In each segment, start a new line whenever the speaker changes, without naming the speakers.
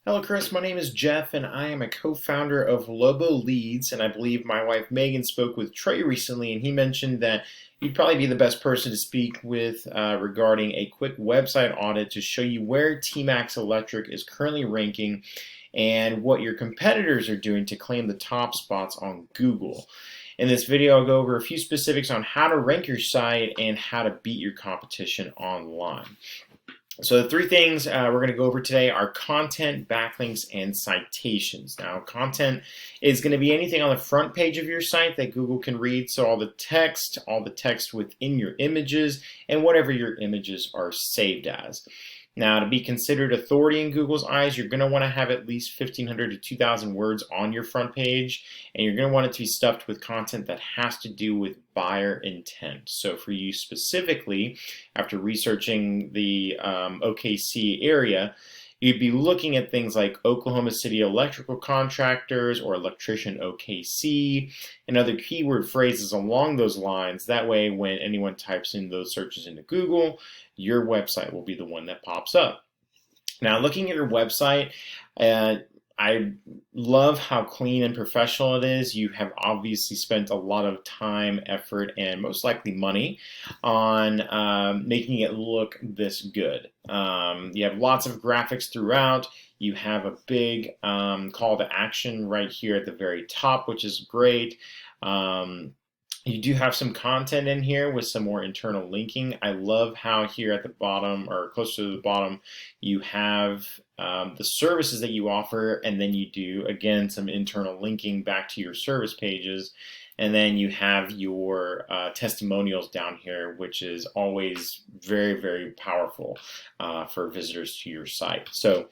Hello, Chris. My name is Jeff, and I am a co-founder of Lobo Leads. And I believe my wife Megan spoke with Trey recently, and he mentioned that you'd probably be the best person to speak with regarding a quick website audit to show you where TMax Electric is currently ranking and what your competitors are doing to claim the top spots on Google. In this video, I'll go over a few specifics on how to rank your site and how to beat your competition online. So the three things we're going to go over today are content, backlinks, and citations. Now, content is going to be anything on the front page of your site that Google can read. So all the text within your images, and whatever your images are saved as. Now, to be considered authority in Google's eyes, you're going to want to have at least 1,500 to 2,000 words on your front page, and you're going to want it to be stuffed with content that has to do with buyer intent. So for you specifically, after researching the OKC area, you'd be looking at things like Oklahoma City electrical contractors or electrician OKC and other keyword phrases along those lines. That way, when anyone types in those searches into Google, your website will be the one that pops up. Now, looking at your website, I love how clean and professional it is. You have obviously spent a lot of time, effort, and most likely money on making it look this good. You have lots of graphics throughout. You have a big call to action right here at the very top, which is great. You do have some content in here with some more internal linking. I love how here at the bottom, or close to the bottom, you have the services that you offer, and then you do, again, some internal linking back to your service pages. And then you have your testimonials down here, which is always very, very powerful for visitors to your site. So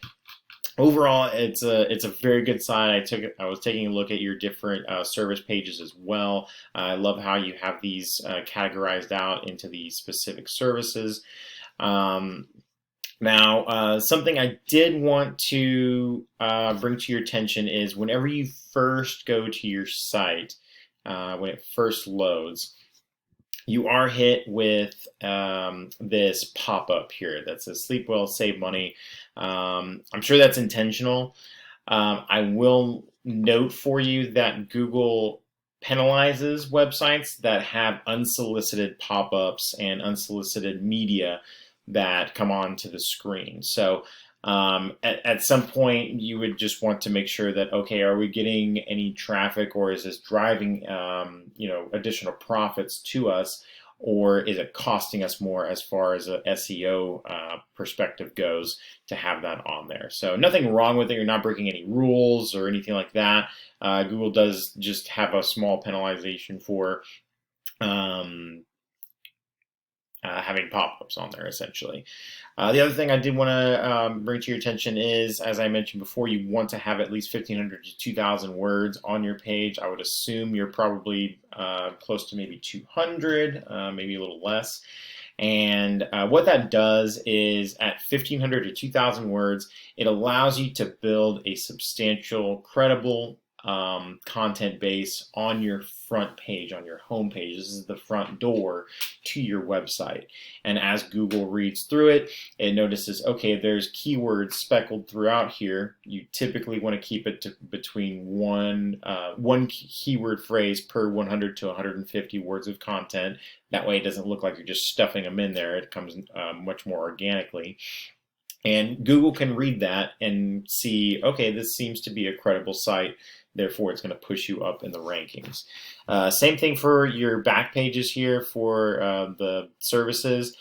overall, it's a very good site. I was taking a look at your different service pages as well. I love how you have these categorized out into these specific services. Now, something I did want to bring to your attention is whenever you first go to your site, when it first loads, you are hit with this pop-up here that says sleep well, save money. I'm sure that's intentional. I will note for you that Google penalizes websites that have unsolicited pop-ups and unsolicited media that come onto the screen. So at some point, you would just want to make sure that, okay, are we getting any traffic, or is this driving additional profits to us, or is it costing us more as far as a SEO perspective goes to have that on there? So nothing wrong with it. You're not breaking any rules or anything like that. Google does just have a small penalization for having pop-ups on there, essentially. The other thing I did want to bring to your attention is, as I mentioned before, you want to have at least 1,500 to 2,000 words on your page. I would assume you're probably close to maybe 200, maybe a little less. And what that does is at 1,500 to 2,000 words, it allows you to build a substantial, credible content base on your front page, on your home page. This is the front door to your website. And as Google reads through it, it notices, okay, there's keywords speckled throughout here. You typically want to keep it to between one keyword phrase per 100 to 150 words of content. That way it doesn't look like you're just stuffing them in there. It comes much more organically. And Google can read that and see, okay, this seems to be a credible site. Therefore, it's going to push you up in the rankings. Same thing for your back pages here for the services.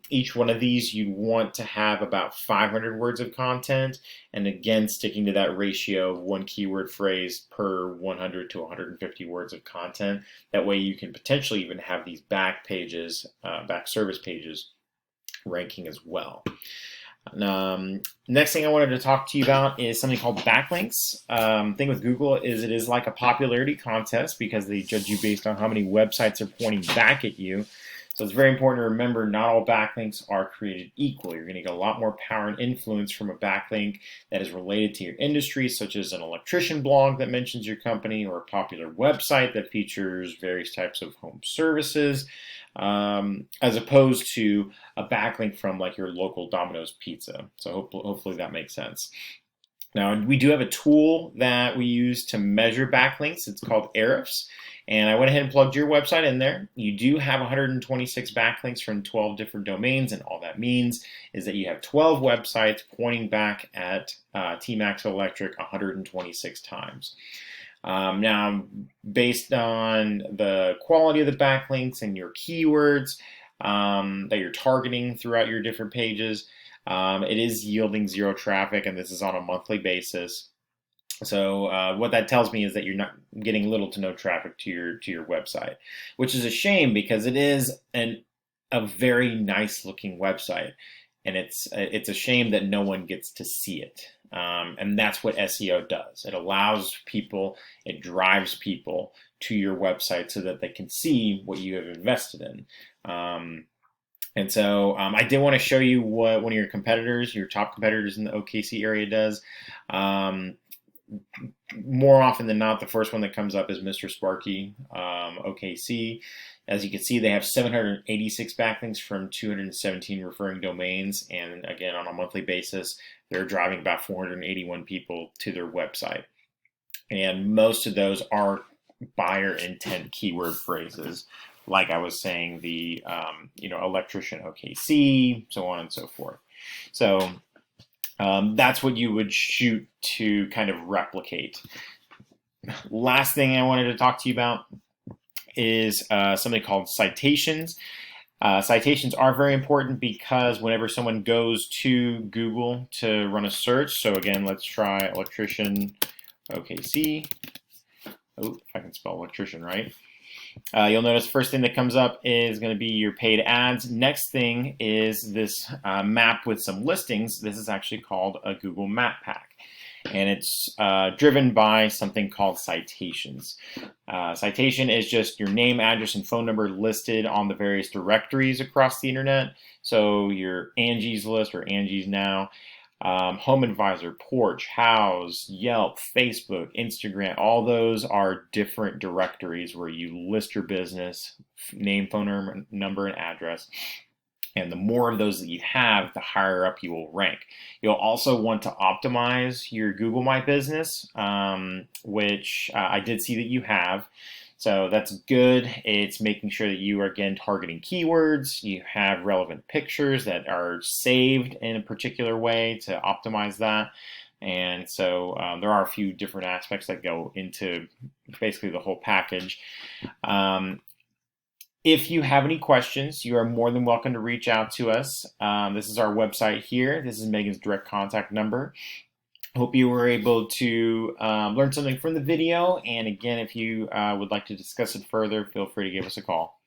Each one of these you want to have about 500 words of content, and again, sticking to that ratio of one keyword phrase per 100 to 150 words of content. That way you can potentially even have these back pages, back service pages ranking as well. Next thing I wanted to talk to you about is something called backlinks. Thing with Google is it is like a popularity contest because they judge you based on how many websites are pointing back at you. So it's very important to remember not all backlinks are created equal. You're going to get a lot more power and influence from a backlink that is related to your industry, such as an electrician blog that mentions your company, or a popular website that features various types of home services, as opposed to a backlink from like your local Domino's pizza. So hopefully that makes sense. Now, we do have a tool that we use to measure backlinks. It's called Ahrefs. And I went ahead and plugged your website in there. You do have 126 backlinks from 12 different domains, and all that means is that you have 12 websites pointing back at TMax Electric 126 times. Now, based on the quality of the backlinks and your keywords that you're targeting throughout your different pages, it is yielding zero traffic, and this is on a monthly basis. So what that tells me is that you're not getting little to no traffic to your website, which is a shame because it is a very nice looking website, and it's a shame that no one gets to see it. And that's what SEO does. It allows people, it drives people to your website so that they can see what you have invested in. And so I did want to show you what one of your competitors, your top competitors in the OKC area does. More often than not, the first one that comes up is Mr. Sparky, OKC. As you can see, they have 786 backlinks from 217 referring domains. And again, on a monthly basis, they're driving about 481 people to their website. And most of those are buyer intent keyword phrases. Like I was saying, the electrician OKC, so on and so forth. So that's what you would shoot to kind of replicate. Last thing I wanted to talk to you about is something called citations. Citations are very important because whenever someone goes to Google to run a search, so again, let's try electrician OKC. Oh, if I can spell electrician right. You'll notice the first thing that comes up is going to be your paid ads. Next thing is this map with some listings. This is actually called a Google Map Pack, and it's driven by something called citations. Citation is just your name, address, and phone number listed on the various directories across the internet. So your Angie's List or Angie's Now, Home Advisor, Porch, House, Yelp, Facebook, Instagram, all those are different directories where you list your business, name, phone number, and address. And the more of those that you have, the higher up you will rank. You'll also want to optimize your Google My Business, which I did see that you have. So that's good. It's making sure that you are, again, targeting keywords. You have relevant pictures that are saved in a particular way to optimize that. And so there are a few different aspects that go into basically the whole package. If you have any questions, you are more than welcome to reach out to us. This is our website here. This is Megan's direct contact number. Hope you were able to learn something from the video. And again, if you would like to discuss it further, feel free to give us a call.